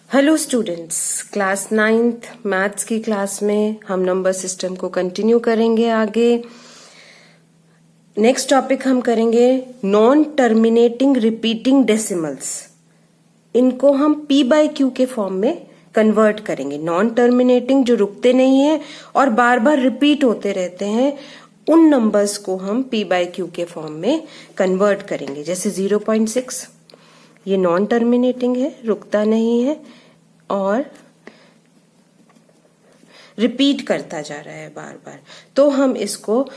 Hello students, class 9th maths की class में हम नंबर सिस्टम को कंटिन्यू करेंगे आगे। नेक्स्ट टॉपिक हम करेंगे नॉन टर्मिनेटिंग रिपीटिंग डेसिमल्स। इनको हम पी बाई क्यू के फॉर्म में कन्वर्ट करेंगे। नॉन टर्मिनेटिंग जो रुकते नहीं है और बार बार रिपीट होते रहते हैं, उन नंबर्स को हम पी बाई क्यू के फॉर्म में कन्वर्ट करेंगे। जैसे 0.6 ये नॉन टर्मिनेटिंग है, रुकता नहीं है और रिपीट करता जा रहा है बार बार, तो हम इसको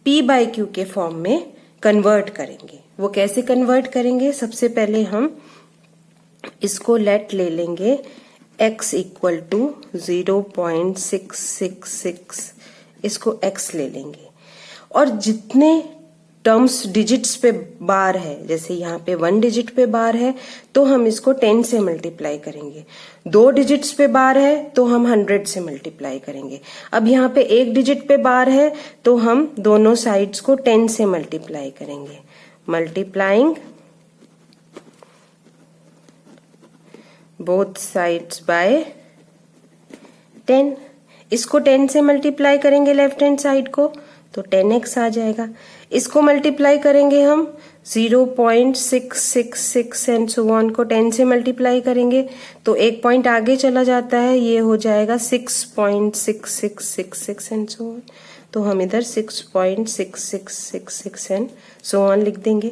p बाई क्यू के फॉर्म में कन्वर्ट करेंगे। वो कैसे कन्वर्ट करेंगे? सबसे पहले हम इसको लेट ले लेंगे x इक्वल टू 0.666, इसको x ले लेंगे और जितने टर्म्स डिजिट्स पे बार है, जैसे यहाँ पे 1 डिजिट पे बार है तो हम इसको 10 से मल्टीप्लाई करेंगे। 2 डिजिट्स पे बार है तो हम 100 से मल्टीप्लाई करेंगे। अब यहाँ पे 1 डिजिट पे बार है तो हम दोनों साइड्स को 10 से मल्टीप्लाई करेंगे। Multiplying both sides by 10। इसको 10 से मल्टीप्लाई करेंगे लेफ्ट हैंड साइड को तो 10x आ जाएगा। इसको मल्टीप्लाई करेंगे हम 0.666 एंड सो ऑन को 10 से मल्टीप्लाई करेंगे तो एक पॉइंट आगे चला जाता है, ये हो जाएगा 6.6666 एंड सो ऑन। तो हम इधर 6.6666 एंड सो ऑन लिख देंगे।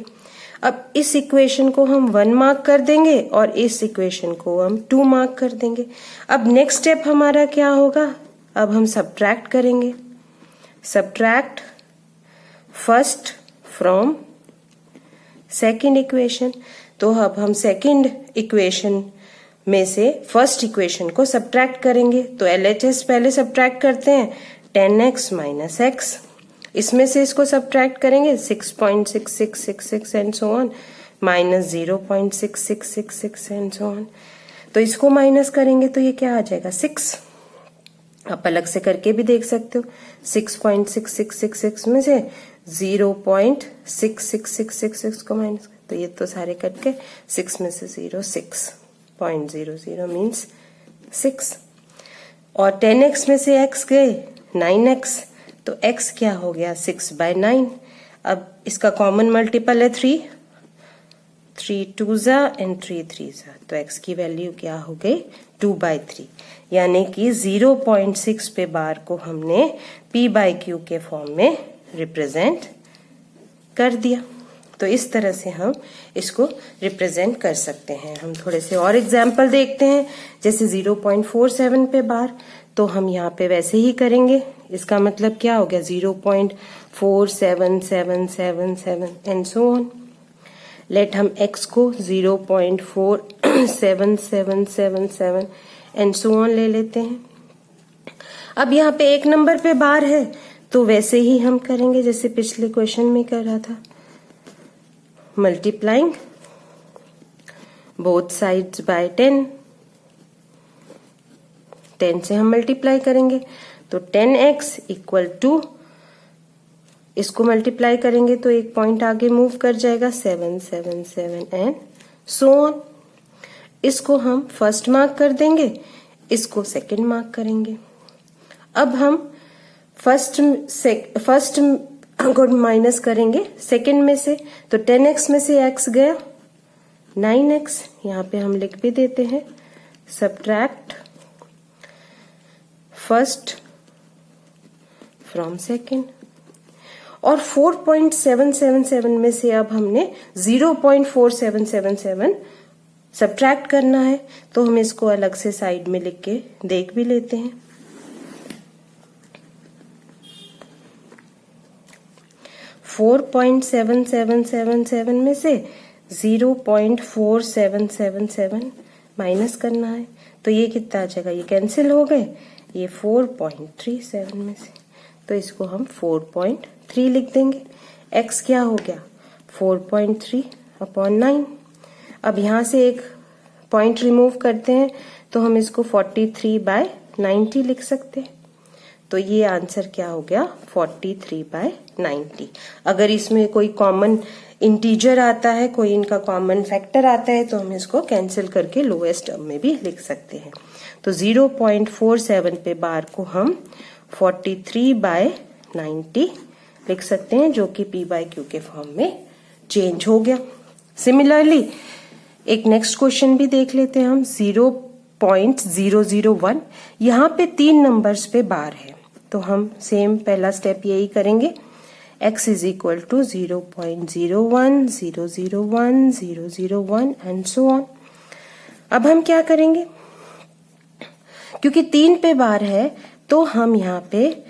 अब इस इक्वेशन को हम 1 मार्क कर देंगे और इस इक्वेशन को हम 2 मार्क कर देंगे। अब नेक्स्ट स्टेप हमारा क्या होगा? अब हम सब्ट्रैक्ट करेंगे। Subtract first from second equation. तो अब हम सेकेंड इक्वेशन में से फर्स्ट इक्वेशन को सब्ट्रैक्ट करेंगे। तो LHS पहले सब्ट्रैक्ट करते हैं, 10x माइनस x। इसमें से इसको सब्ट्रैक्ट करेंगे 6.6666 and so on minus 0.6666 and so on. तो इसको माइनस करेंगे तो ये क्या आ जाएगा? 6। आप अलग से करके भी देख सकते हो। 6.6666 में से 0.66666 को माइनस, तो ये तो सारे कट के 6 में से 0 6.00 मीन्स 6। और 10x में से x गए 9x, तो x क्या हो गया? 6/9। अब इसका कॉमन मल्टीपल है 3 2 जा एंड 3 3 जा, तो x की वैल्यू क्या हो गई? 2/3। यानी कि 0.6 पे बार को हमने p बाई क्यू के फॉर्म में रिप्रेजेंट कर दिया। तो इस तरह से हम इसको रिप्रेजेंट कर सकते हैं। हम थोड़े से और एग्जाम्पल देखते हैं। जैसे 0.47 पे बार, तो हम यहाँ पे वैसे ही करेंगे। इसका मतलब क्या हो गया? 0.477777 एंड सो ऑन। लेट हम x को 0.47777 एंड सो ऑन ले लेते हैं। अब यहाँ पे एक नंबर पे बार है तो वैसे ही हम करेंगे जैसे पिछले क्वेश्चन में कर रहा था। Multiplying both sides by 10। 10 से हम मल्टीप्लाई करेंगे तो 10x इक्वल टू, इसको मल्टीप्लाई करेंगे तो एक पॉइंट आगे मूव कर जाएगा 777 एंड सो ऑन। इसको हम फर्स्ट मार्क कर देंगे, इसको सेकंड मार्क करेंगे। अब हम फर्स्ट को माइनस करेंगे सेकंड में से, तो 10x में से x गया 9x, यहाँ पे हम लिख भी देते हैं। Subtract first from second. और 4.777 में से अब हमने 0.4777 सब्ट्रैक्ट करना है, तो हम इसको अलग से साइड में लिख के देख भी लेते हैं। 4.7777 में से 0.4777 माइनस करना है, तो ये कितना आ जाएगा? ये कैंसिल हो गए। ये 4.37 में से, तो इसको हम 4.3 लिख देंगे। x क्या हो गया? 4.3/9। अब यहाँ से एक पॉइंट रिमूव करते हैं तो हम इसको 43/90 लिख सकते हैं। तो ये आंसर क्या हो गया? 43/90। अगर इसमें कोई कॉमन इंटीजर आता है, कोई इनका कॉमन फैक्टर आता है, तो हम इसको कैंसिल करके लोएस्ट टर्म में भी लिख सकते हैं। तो 0.47 पे बार को हम 43/90 लिख सकते हैं, जो कि P/Q के फॉर्म में चेंज हो गया। सिमिलरली एक नेक्स्ट क्वेश्चन भी देख लेते हैं हम। 0.001, यहाँ पे 3 नंबर्स पे बार है, तो हम सेम पहला स्टेप यही करेंगे। x is equal to 0.01, 001, 001 and so on. अब हम क्या करेंगे, क्योंकि 3 पे बार है तो हम यहाँ पे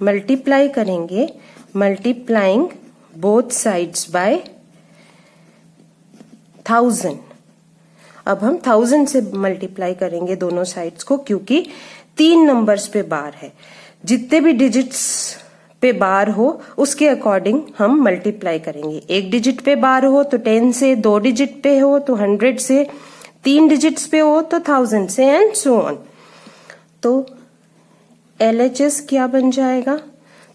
मल्टीप्लाई करेंगे, मल्टीप्लाइंग बोथ साइड्स बाय 1000। अब हम 1000 से मल्टीप्लाई करेंगे दोनों साइड्स को, क्योंकि 3 नंबर्स पे बार है। जितने भी डिजिट्स पे बार हो उसके अकॉर्डिंग हम मल्टीप्लाई करेंगे। 1 डिजिट पे बार हो तो 10 से, 2 डिजिट पे हो तो 100 से, 3 डिजिट्स पे हो तो 1000 से एंड सो ऑन। तो LHS क्या बन जाएगा,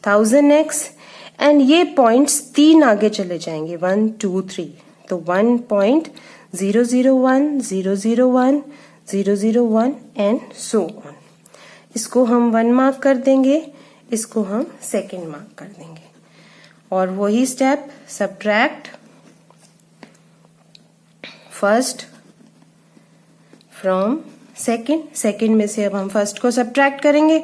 1000x, एंड ये पॉइंट्स 3 आगे चले जाएंगे, 1 2 3, तो 1.001, 001, 001 एंड सो ऑन। इसको हम 1 मार्क कर देंगे, इसको हम 2nd मार्क कर देंगे, और वही step subtract first from second में से अब हम फर्स्ट को सब्ट्रैक्ट करेंगे,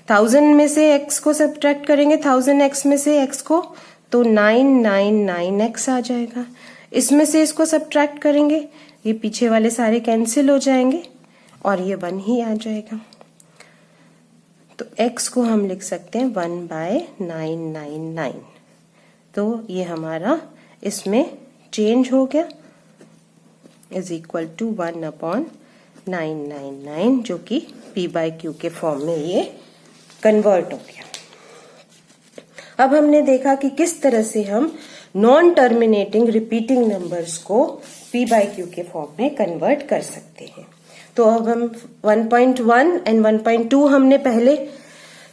1000 में से x को सब्ट्रैक्ट करेंगे 1000x में से x को, तो 999x आ जाएगा। इसमें से इसको सब्ट्रैक्ट करेंगे, ये पीछे वाले सारे कैंसिल हो जाएंगे और ये 1 ही आ जाएगा। तो x को हम लिख सकते हैं 1/999। तो ये हमारा इसमें चेंज हो गया, इज इक्वल टू 1/999, जो कि P/Q के फॉर्म में ये कन्वर्ट हो गया। अब हमने देखा कि किस तरह से हम नॉन टर्मिनेटिंग रिपीटिंग नंबर्स को P/Q के फॉर्म में कन्वर्ट कर सकते हैं। तो अब हम 1.1 एंड 1.2 हमने पहले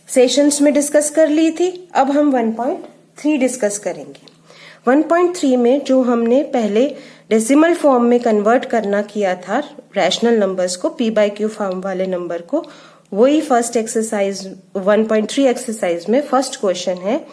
सेशंस में डिस्कस कर ली थी, अब हम 1.3 डिस्कस करेंगे। 1.3 में जो हमने पहले डेसिमल फॉर्म में कन्वर्ट करना किया था रैशनल नंबर्स को, P/Q फॉर्म वाले नंबर को, वही फर्स्ट एक्सरसाइज 1.3 एक्सरसाइज में फर्स्ट क्वेश्चन है।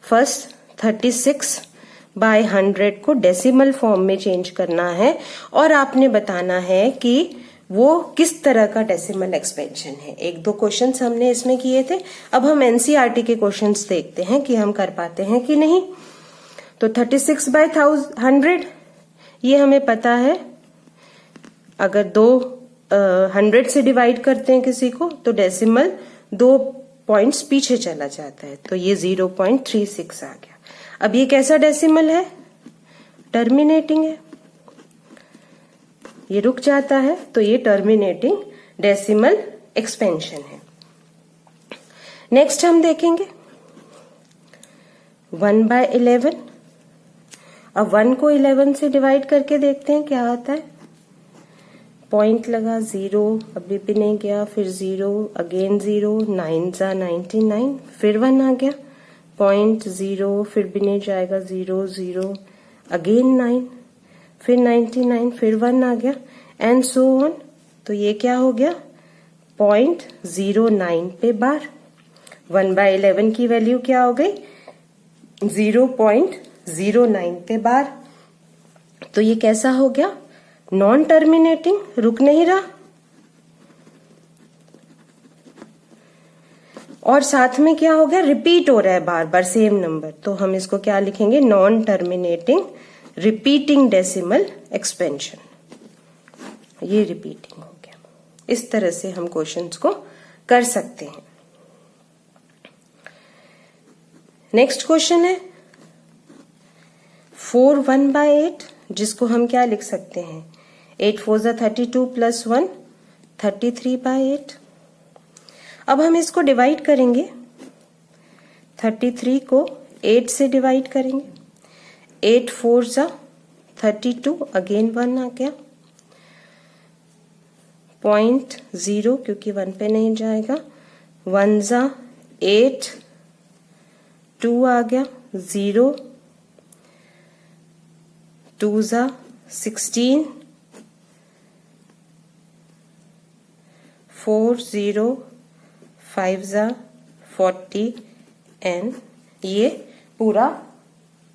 फर्स्ट 36/100 को डेसिमल फॉर्म में चेंज करना है और आपने बताना है कि वो किस तरह का डेसिमल एक्सपेंशन है। 1-2 क्वेश्चंस हमने इसमें किए थे, अब हम NCERT के क्वेश्चंस देखते हैं कि हम कर पाते हैं कि नहीं। तो 36/100 ये हमें पता है, अगर 100 से डिवाइड करते हैं किसी को तो डेसिमल 2 पॉइंट्स पीछे चला जाता है, तो ये 0.36 आ गया। अब ये कैसा डेसिमल है, टर्मिनेटिंग है, ये रुक जाता है, तो ये टर्मिनेटिंग डेसिमल एक्सपेंशन है। नेक्स्ट हम देखेंगे 1/11। अब 1 को 11 से डिवाइड करके देखते हैं क्या आता है। पॉइंट लगा, 0, अभी भी नहीं गया, फिर 0, अगेन 0, 9 जा 99, फिर 1 आ गया, पॉइंट 0, फिर भी नहीं जाएगा, 0 0, अगेन 9, फिर 99, फिर 1 आ गया एंड सो ऑन। तो ये क्या हो गया, 0.09 पे बार। 1/11 की वैल्यू क्या हो गई, 0.09 पे बार। तो ये कैसा हो गया, नॉन टर्मिनेटिंग, रुक नहीं रहा, और साथ में क्या हो गया, रिपीट हो रहा है बार बार सेम नंबर। तो हम इसको क्या लिखेंगे, non terminating repeating decimal expansion. ये रिपीटिंग हो गया। इस तरह से हम क्वेश्चंस को कर सकते हैं। नेक्स्ट क्वेश्चन है 4 1/8, जिसको हम क्या लिख सकते हैं, 8 4 जा 32 + 1 33/8। अब हम इसको डिवाइड करेंगे, 33 को 8 से डिवाइड करेंगे, 8 4 जा 32, अगेन 1 आ गया, 0.0 क्योंकि 1 पे नहीं जाएगा, 1 जा 8, 2 आ गया, 0, 2 जा 16, 4 0, 5 जा 40 एंड ये पूरा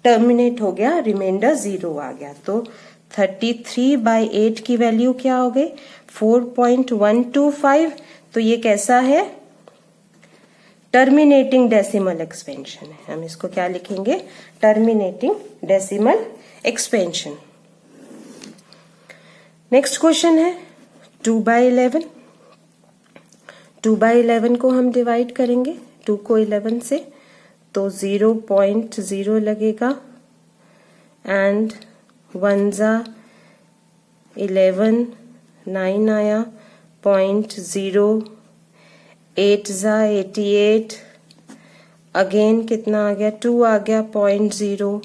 टर्मिनेट हो गया, रिमाइंडर 0 आ गया। तो 33/8 की वैल्यू क्या हो गई? 4.125। तो ये कैसा है? टर्मिनेटिंग डेसिमल एक्सपेंशन है। हम इसको क्या लिखेंगे? Terminating decimal expansion. Next question है 2/11। 2/11 को हम डिवाइड करेंगे 2 को 11 से, तो 0.0 लगेगा एंड 1 जा 11, 9 आया, 0.0, 8 जा 88, अगेन कितना आ गया? 2 आ गया, 0.0,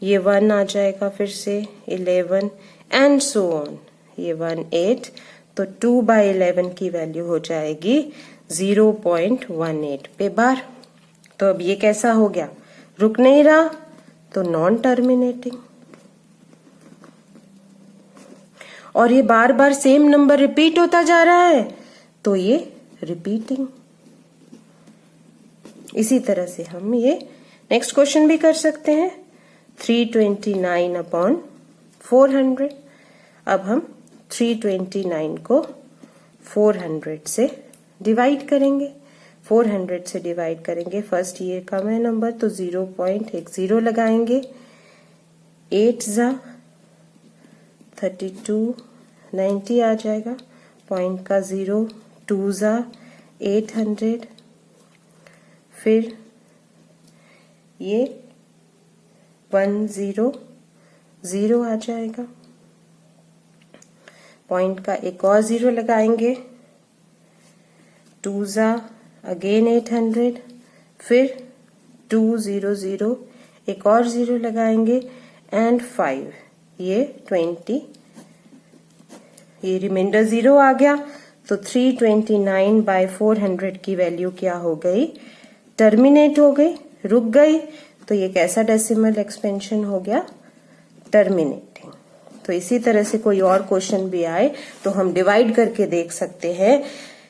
ये 1 आ जाएगा, फिर से 11 एंड सो ऑन, ये 18। तो 2/11 की वैल्यू हो जाएगी 0.18 पे बार। तो अब ये कैसा हो गया? रुक नहीं रहा, तो नॉन टर्मिनेटिंग। और ये बार बार सेम नंबर रिपीट होता जा रहा है, तो ये रिपीटिंग। इसी तरह से हम ये नेक्स्ट क्वेश्चन भी कर सकते हैं। 329/400। अब हम 329 को 400 से डिवाइड करेंगे। 400 से डिवाइड करेंगे, फर्स्ट ये कम है नंबर, तो 0.10 लगाएंगे। 8 जा 32, 90 आ जाएगा, पॉइंट का 0, 2 जा 800, फिर ये 100 आ जाएगा, पॉइंट का एक और 0 लगाएंगे। 2 जा अगेन 800, फिर 200, एक और 0 लगाएंगे एंड 5, ये 20, ये रिमाइंडर 0 आ गया। तो 329/400 की वैल्यू क्या हो गई? टर्मिनेट हो गई, रुक गई। तो ये कैसा डेसिमल एक्सपेंशन हो गया? टर्मिनेटिंग। तो इसी तरह से कोई और क्वेश्चन भी आए तो हम डिवाइड करके देख सकते हैं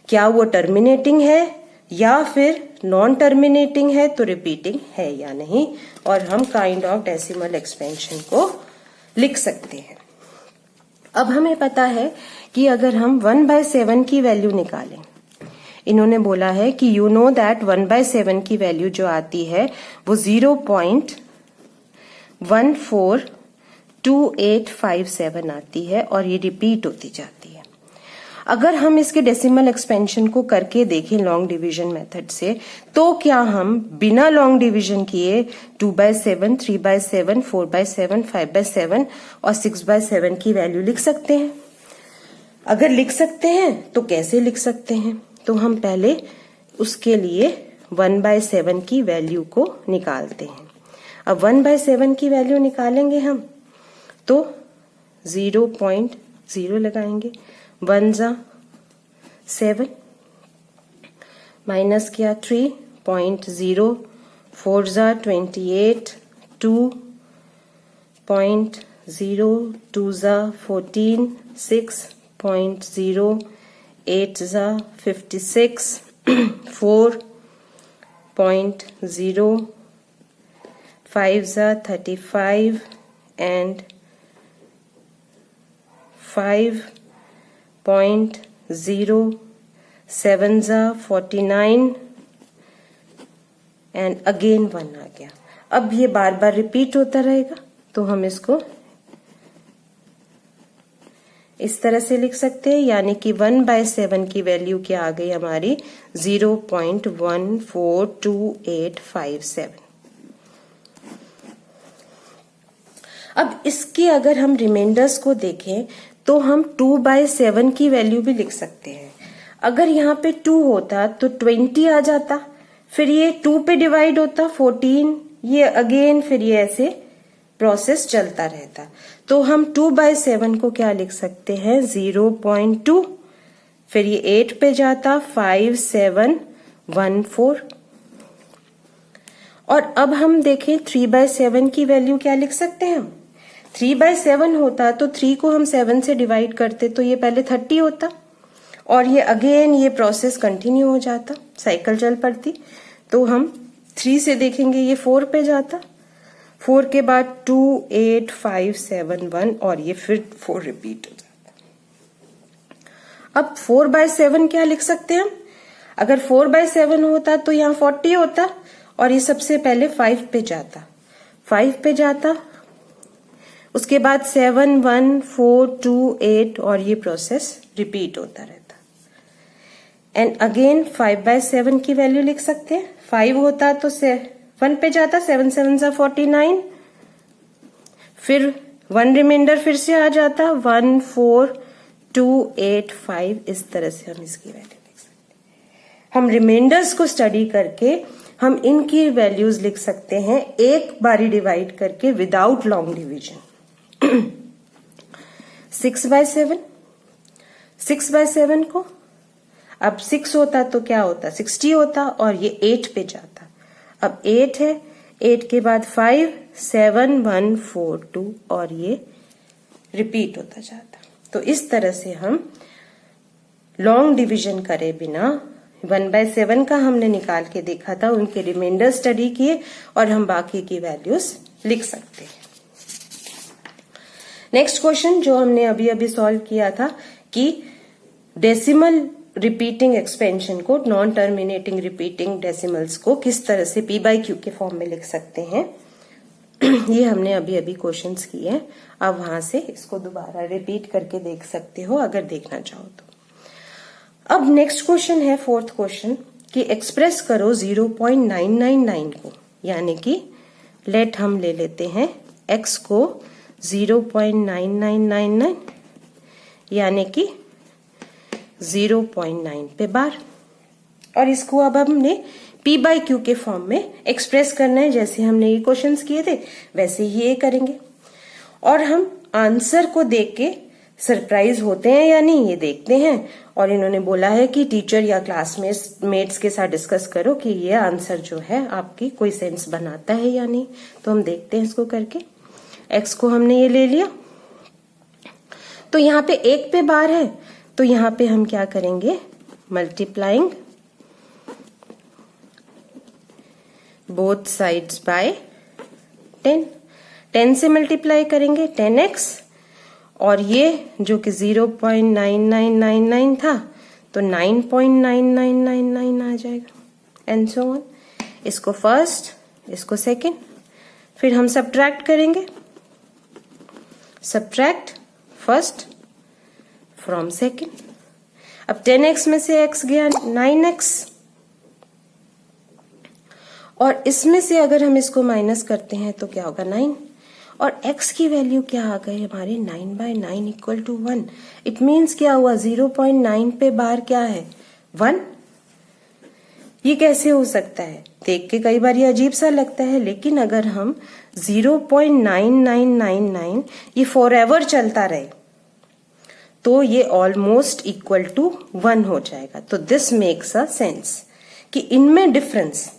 क्या वो टर्मिनेटिंग है या फिर नॉन टर्मिनेटिंग है, तो रिपीटिंग है या नहीं, और हम काइंड ऑफ डेसिमल एक्सपेंशन को लिख सकते हैं। अब हमें पता है कि अगर हम 1/7 की वैल्यू निकालें, इन्होंने बोला है कि यू नो दैट 1/7 की वैल्यू जो आती है वो 0.142857 आती है और ये रिपीट होती जाती है। अगर हम इसके डेसिमल एक्सपेंशन को करके देखें लॉन्ग डिवीजन मेथड से, तो क्या हम बिना लॉन्ग डिवीजन किए 2/7, 3/7, 4/7, 5/7 और 6/7 की वैल्यू लिख सकते हैं? अगर लिख सकते हैं तो कैसे लिख सकते हैं? तो हम पहले उसके लिए 1/7 की वैल्यू को निकालते हैं। अब 1/7 की वैल्यू निकालेंगे हम, तो 0.0 लगाएंगे। 1 जा 7, माइनस किया 3.0, 4 जा 28, 2.0, 2 जा 14, 6.0, 8 जा 56, 4.0, 5 जा 35 and 5.0, 7 जा 49 एंड अगेन 1 आ गया। अब ये बार बार रिपीट होता रहेगा, तो हम इसको इस तरह से लिख सकते हैं, यानी कि 1/7 की वैल्यू क्या आ गई हमारी? 0.142857। अब इसके अगर हम रिमाइंडर्स को देखें तो हम 2/7 की वैल्यू भी लिख सकते हैं। अगर यहाँ पे 2 होता तो 20 आ जाता, फिर ये 2 पे डिवाइड होता 14, ये अगेन, फिर ये ऐसे प्रोसेस चलता रहता। तो हम 2/7 को क्या लिख सकते हैं? 0.2, फिर ये 8 पे जाता 5714। और अब हम देखें 3/7 की वैल्यू क्या लिख सकते हैं हम? 3/7 होता तो 3 को हम 7 से डिवाइड करते तो ये पहले 30 होता और ये अगेन ये प्रोसेस कंटिन्यू हो जाता, साइकिल चल पड़ती। तो हम 3 से देखेंगे ये 4 पे जाता, 4 के बाद 2, 8, 5, 7, 1 और ये फिर 4 रिपीट हो जाता। अब 4/7 क्या लिख सकते हैं हम? अगर 4/7 होता तो यहाँ 40 होता और ये सबसे पहले 5 पे जाता, 5 पे जाता, उसके बाद 7, 1, 4, 2, 8 और ये प्रोसेस रिपीट होता रहता। एंड अगेन 5/7 की वैल्यू लिख सकते हैं। 5 होता तो 1 पे जाता, 7 7 49, फिर 1 रिमाइंडर फिर से आ जाता, 1, 4, 2, 8, 5। इस तरह से हम इसकी वैल्यू लिख सकते हैं। हम रिमाइंडर्स को स्टडी करके हम इनकी वैल्यूज लिख सकते हैं एक बारी डिवाइड करके विदाउट लॉन्ग डिवीजन। 6/7, 6/7 को अब 6 होता तो क्या होता, 60 होता और ये 8 पे जाता। अब 8 है, 8 के बाद 5, 7, 1, 4, 2 और ये रिपीट होता जाता। तो इस तरह से हम लॉन्ग डिवीजन करे बिना 1/7 का हमने निकाल के देखा था, उनके रिमाइंडर स्टडी किए और हम बाकी की वैल्यूज लिख सकते हैं। नेक्स्ट क्वेश्चन जो हमने अभी अभी सॉल्व किया था कि डेसिमल रिपीटिंग एक्सपेंशन को, नॉन टर्मिनेटिंग रिपीटिंग डेसिमल्स को किस तरह से p/q के फॉर्म में लिख सकते हैं, ये हमने अभी अभी क्वेश्चंस किए हैं। अब वहां से इसको दोबारा रिपीट करके देख सकते हो अगर देखना चाहो तो। अब नेक्स्ट क्वेश्चन है 4th क्वेश्चन कि एक्सप्रेस करो 0.999 को, यानी कि लेट हम ले लेते हैं x को 0.9999 यानी कि 0.9 पे बार, और इसको अब हमने p/q के फॉर्म में एक्सप्रेस करना है। जैसे हमने ये क्वेश्चंस किए थे वैसे ही ये करेंगे और हम आंसर को देख के सरप्राइज होते हैं या नहीं ये देखते हैं। और इन्होंने बोला है कि टीचर या क्लासमेट्स के साथ डिस्कस करो कि ये आंसर जो है आपकी कोई सेंस बनाता है या नहीं। तो हम देखते हैं इसको करके। x को हमने ये ले लिया तो यहाँ पे 1 पे बार है तो यहाँ पे हम क्या करेंगे, मल्टीप्लाइंग बोथ साइड्स बाय 10, 10 से मल्टीप्लाई करेंगे 10x और ये जो कि 0.9999 था तो 9.9999 आ जाएगा एंड सो ऑन। इसको फर्स्ट, इसको सेकंड, फिर हम सब्ट्रैक्ट करेंगे, सब्ट्रैक्ट फर्स्ट फ्रॉम सेकंड। अब 10x में से x गया 9x और इसमें से अगर हम इसको माइनस करते हैं तो क्या होगा 9 और x की वैल्यू क्या आ गई हमारी 9/9 इक्वल टू 1। इट मीन्स क्या हुआ 0.9 पे बार क्या है 1। ये कैसे हो सकता है, देख के कई बार ये अजीब सा लगता है, लेकिन अगर हम 0.9999 ये फॉरएवर चलता रहे तो ये ऑलमोस्ट इक्वल टू 1 हो जाएगा। तो दिस मेक्स अ सेंस कि इनमें डिफरेंस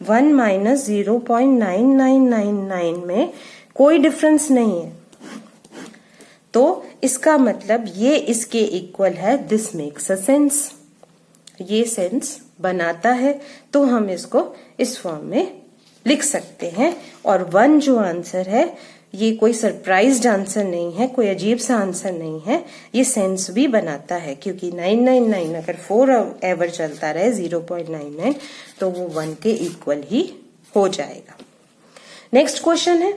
1 माइनस 0.9999 में कोई डिफरेंस नहीं है, तो इसका मतलब ये इसके इक्वल है। दिस मेक्स अ सेंस, ये सेंस बनाता है। तो हम इसको इस फॉर्म में लिख सकते हैं और 1 जो आंसर है ये कोई सरप्राइज्ड आंसर नहीं है, कोई अजीब सा आंसर नहीं है, ये सेंस भी बनाता है क्योंकि 999 अगर 4 एवर चलता रहे 0.99 तो वो 1 के इक्वल ही हो जाएगा। नेक्स्ट क्वेश्चन है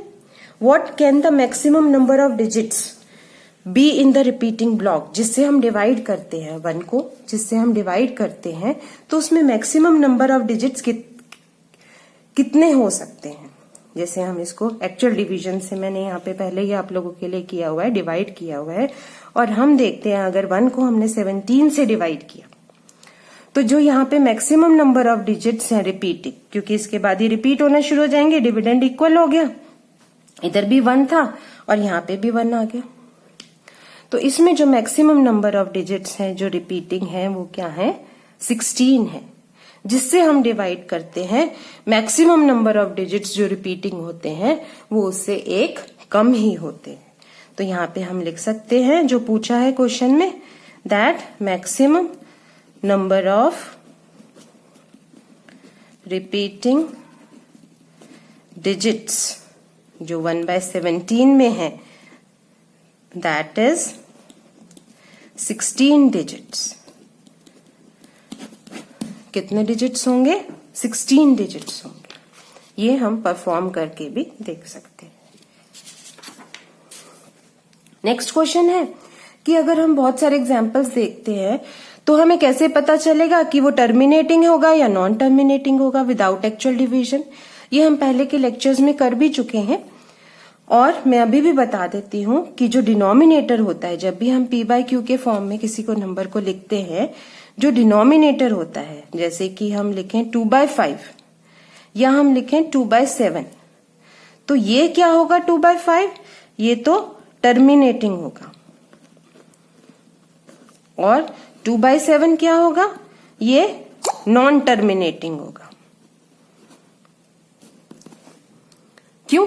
what can the maximum number of digits be in the repeating block. जिससे हम डिवाइड करते हैं 1 को, जिससे हम डिवाइड करते हैं तो उसमें मैक्सिमम नंबर ऑफ डिजिट्स कितने हो सकते हैं। जैसे हम इसको एक्चुअल डिवीजन से, मैंने यहाँ पे पहले ही आप लोगों के लिए किया हुआ है, डिवाइड किया हुआ है, और हम देखते हैं अगर 1 को हमने 17 से डिवाइड किया तो जो यहाँ पे मैक्सिमम नंबर ऑफ डिजिट्स हैं रिपीटिंग, क्योंकि इसके बाद ही रिपीट होना शुरू हो जाएंगे, डिविडेंड इक्वल हो गया, इधर भी 1 था और यहाँ पे भी 1 आ गया। तो इसमें जो मैक्सिमम नंबर ऑफ डिजिट्स हैं जो रिपीटिंग है वो क्या है 16 है। जिससे हम डिवाइड करते हैं मैक्सिमम नंबर ऑफ डिजिट्स जो रिपीटिंग होते हैं वो उससे 1 कम ही होते हैं। तो यहाँ पे हम लिख सकते हैं जो पूछा है क्वेश्चन में, that maximum number of repeating digits जो 1/17 में है, दैट इज 16 डिजिट्स। कितने डिजिट्स होंगे? 16 डिजिट्स होंगे। ये हम परफॉर्म करके भी देख सकते हैं। नेक्स्ट क्वेश्चन है कि अगर हम बहुत सारे एग्जांपल्स देखते हैं तो हमें कैसे पता चलेगा कि वो टर्मिनेटिंग होगा या नॉन टर्मिनेटिंग होगा विदाउट एक्चुअल डिवीजन। ये हम पहले के लेक्चर्स में कर भी चुके हैं और मैं अभी भी बता देती हूं कि जो डिनोमिनेटर होता है, जब भी हम p/q के फॉर्म में किसी को नंबर को लिखते हैं, जो डिनोमिनेटर होता है, जैसे कि हम लिखें 2/5 या हम लिखें 2/7, तो ये क्या होगा? 2/5 ये तो टर्मिनेटिंग होगा और 2/7 क्या होगा? ये नॉन टर्मिनेटिंग होगा। क्यों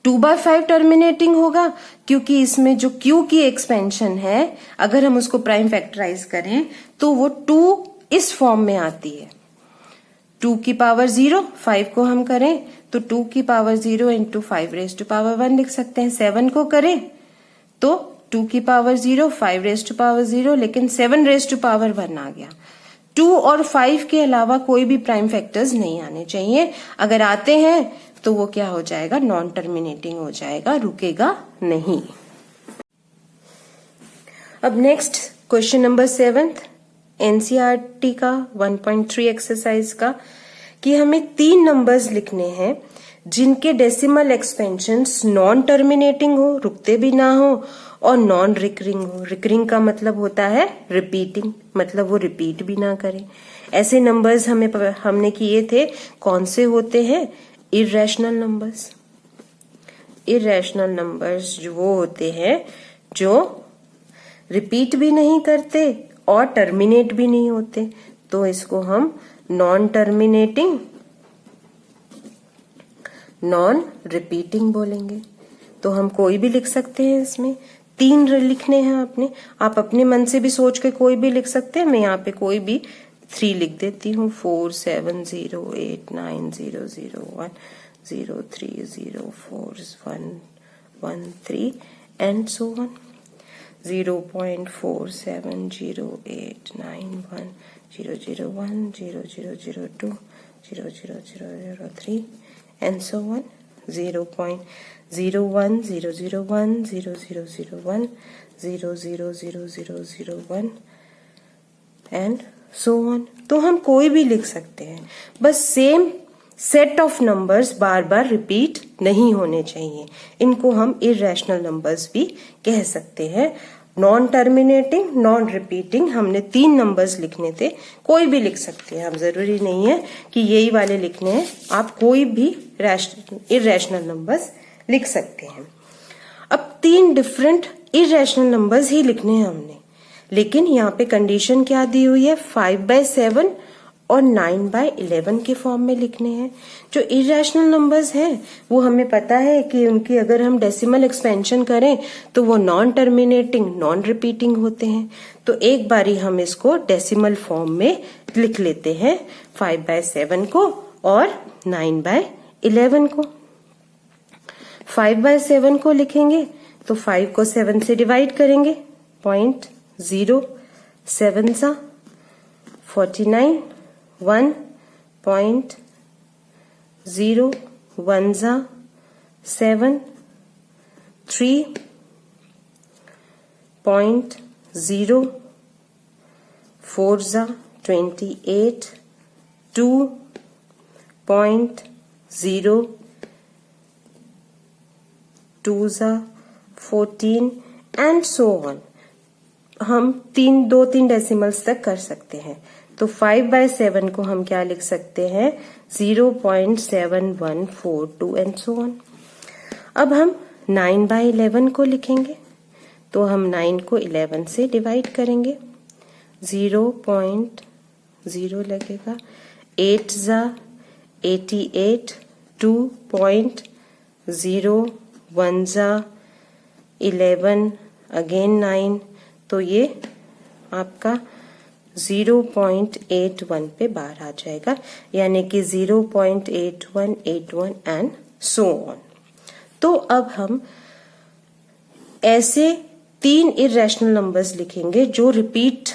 2/5 टर्मिनेटिंग होगा? क्योंकि इसमें जो q की एक्सपेंशन है, अगर हम उसको प्राइम फैक्टराइज करें तो वो 2 इस फॉर्म में आती है, 2⁻0। 5 को हम करें तो 2⁻0 इंटू 5⁻1 लिख सकते हैं। 7 को करें तो 2⁻0 5⁻0, लेकिन 7⁻1 आ गया। 2 और 5 के अलावा कोई भी प्राइम फैक्टर्स नहीं आने चाहिए। अगर आते हैं तो वो क्या हो जाएगा? नॉन टर्मिनेटिंग हो जाएगा, रुकेगा नहीं। अब नेक्स्ट क्वेश्चन नंबर 7 एनसीईआरटी का 1.3 एक्सरसाइज का, कि हमें 3 नंबर्स लिखने हैं जिनके डेसिमल एक्सपेंशंस नॉन टर्मिनेटिंग हो, रुकते भी ना हो, और नॉन रिकरिंग हो। रिकरिंग का मतलब होता है रिपीटिंग, मतलब वो रिपीट भी ना करें। ऐसे नंबर्स हमने किए थे। कौन से होते हैं? Irrational numbers. इर्रेशनल नंबर्स जो वो होते हैं जो रिपीट भी नहीं करते और टर्मिनेट भी नहीं होते, तो इसको हम नॉन टर्मिनेटिंग, नॉन रिपीटिंग बोलेंगे। तो हम कोई भी लिख सकते हैं, इसमें 3 लिखने हैं आपने। आप अपने मन से भी सोच के कोई भी लिख सकते हैं। मैं यहाँ पे कोई भी 3 लिख देती हूँ। 4 7 0 8 9 0 0 1 0 3 0 4 1 1 3 and so on. 0.47 0 8 9 1 0 0 1 0 0 0 2 0 0 0 0 3 and so on. 0.01 0 0 1 0 0 0 1 0 0 0 0 0 1 and so on. तो हम कोई भी लिख सकते हैं, बस same set of numbers bar bar repeat नहीं होने चाहिए। इनको हम इर्रेशनल नंबर्स भी कह सकते हैं। नॉन टर्मिनेटिंग, नॉन रिपीटिंग, हमने 3 नंबर्स लिखने थे। कोई भी लिख सकते हैं, अब जरूरी नहीं है कि यही वाले लिखने हैं। आप कोई भी इर्रेशनल नंबर्स लिख सकते हैं। अब 3 डिफरेंट इर्रेशनल नंबर्स ही लिखने हैं हमने, लेकिन यहाँ पे कंडीशन क्या दी हुई है? 5/7 और 9/11 के फॉर्म में लिखने हैं। जो इर्रेशनल नंबर्स हैं वो हमें पता है कि उनकी अगर हम डेसिमल एक्सपेंशन करें तो वो नॉन टर्मिनेटिंग, नॉन रिपीटिंग होते हैं। तो एक बारी हम इसको डेसिमल फॉर्म में लिख लेते हैं, 5/7 को और 9/11 को। 5/7 को लिखेंगे तो 5 को 7 से डिवाइड करेंगे, 0.07 सा 49, 1.0 1 सा 7, 3.0 4 सा 28, 2.0 2 सा 14 एंड सो ऑन। हम 2-3 डेसिमल्स तक कर सकते हैं। तो 5/7 को हम क्या लिख सकते हैं? 0.7142 एंड सो ऑन। अब हम 9/11 को लिखेंगे तो हम 9 को 11 से डिवाइड करेंगे, 0.0 लगेगा, 8 ज़ा 88, 2.0 0 1 जा 11 अगेन 9, तो ये आपका 0.81 पे बाहर आ जाएगा, यानी कि 0.8181 एंड सो ऑन। तो अब हम ऐसे 3 इरेशनल नंबर्स लिखेंगे जो रिपीट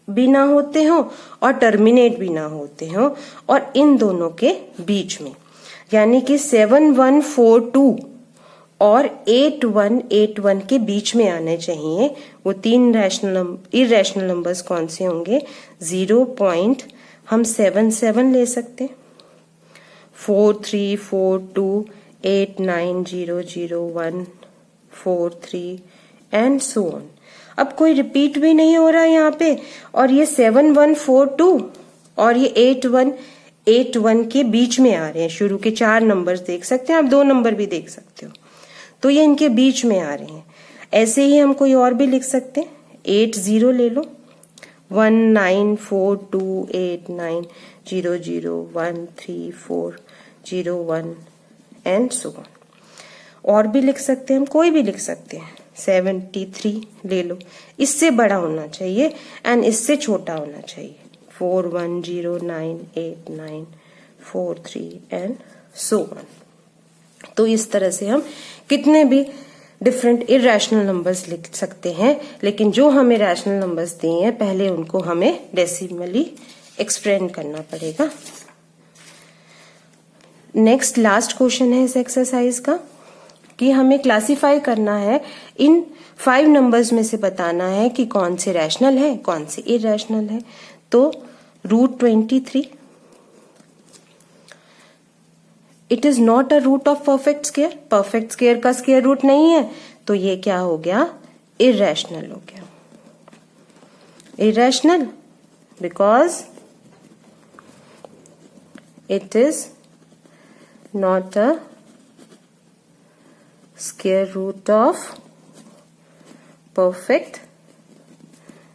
भी ना होते हो और टर्मिनेट भी ना होते हो, और इन दोनों के बीच में, यानी कि 7142 और 8181 के बीच में आने चाहिए। वो 3 इरेशनल नंबर्स कौन से होंगे? 0.77 ले सकते, 4342 890001 43 एंड सो ऑन। अब कोई रिपीट भी नहीं हो रहा है यहाँ पे, और ये 7142 और ये 8181 के बीच में आ रहे हैं। शुरू के 4 नंबर्स देख सकते हैं आप, 2 नंबर भी देख सकते हो, तो ये इनके बीच में आ रहे हैं। ऐसे ही हम कोई और भी लिख सकते हैं, 80 ले लो, 19428900134001 एंड सो ऑन। और भी लिख सकते हैं हम, कोई भी लिख सकते हैं, 73 ले लो, इससे बड़ा होना चाहिए एंड इससे छोटा होना चाहिए, 41098943 एंड सो ऑन। तो इस तरह से हम कितने भी डिफरेंट इरेशनल नंबर्स लिख सकते हैं, लेकिन जो हमें रैशनल नंबर्स दिए हैं पहले उनको हमें डेसिमली एक्सप्लेन करना पड़ेगा। नेक्स्ट लास्ट क्वेश्चन है इस एक्सरसाइज का कि हमें क्लासिफाई करना है, इन 5 नंबर्स में से बताना है कि कौन से रैशनल है कौन से इरेशनल है। तो √23 it is not a root of perfect square, perfect square का स्क्वायर रूट नहीं है, तो ये क्या हो गया? इरेशनल हो गया। Irrational because it is not a square root of perfect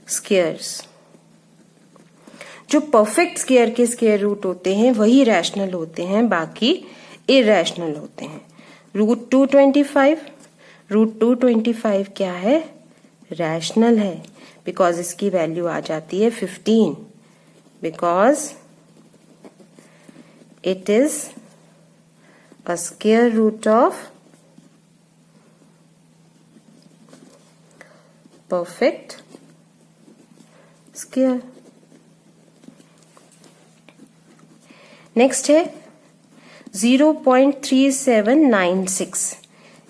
squares. जो परफेक्ट स्क्वायर के स्क्वायर रूट होते हैं वही रैशनल होते हैं, बाकी इरेशनल होते हैं। √225 क्या है? रैशनल है, बिकॉज इसकी वैल्यू आ जाती है 15, because it is a square root of perfect square. Next है 0.3796,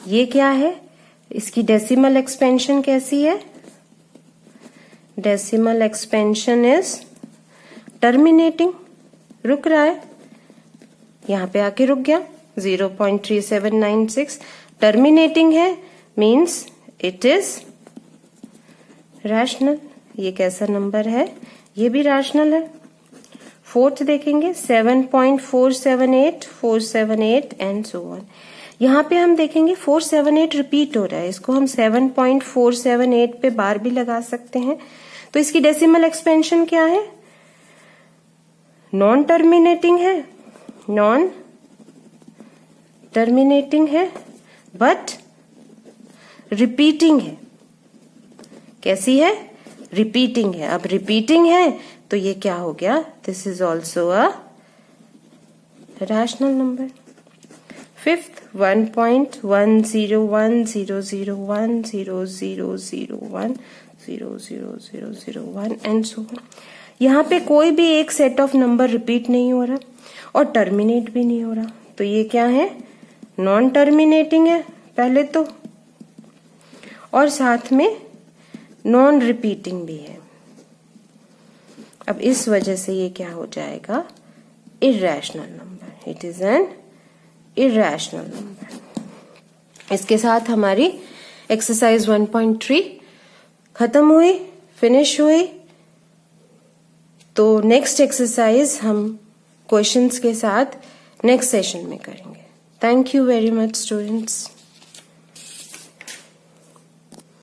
ये क्या है? इसकी डेसिमल एक्सपेंशन कैसी है? डेसिमल एक्सपेंशन इज टर्मिनेटिंग, रुक रहा है, यहां पे आके रुक गया। 0.3796 टर्मिनेटिंग है, मीन्स इट इज रैशनल। ये कैसा नंबर है? ये भी रैशनल है। फोर्थ देखेंगे 7.478 478 एंड सो ऑन। यहाँ पे हम देखेंगे 478 रिपीट हो रहा है, इसको हम 7.478 पे बार भी लगा सकते हैं। तो इसकी डेसिमल एक्सपेंशन क्या है? नॉन टर्मिनेटिंग है, नॉन टर्मिनेटिंग है बट रिपीटिंग है। कैसी है? रिपीटिंग है। अब रिपीटिंग है तो ये क्या हो गया? This is also a rational number. Fifth 1.10100100010001 and so on. यहाँ पे कोई भी एक सेट ऑफ नंबर रिपीट नहीं हो रहा और टर्मिनेट भी नहीं हो रहा, तो ये क्या है? नॉन टर्मिनेटिंग है पहले तो, और साथ में नॉन रिपीटिंग भी है। अब इस वजह से ये क्या हो जाएगा? Irrational number. It is an irrational number. इसके साथ हमारी एक्सरसाइज 1.3 खत्म हुई, फिनिश हुई। तो नेक्स्ट एक्सरसाइज हम क्वेश्चंस के साथ नेक्स्ट सेशन में करेंगे। Thank you very much students.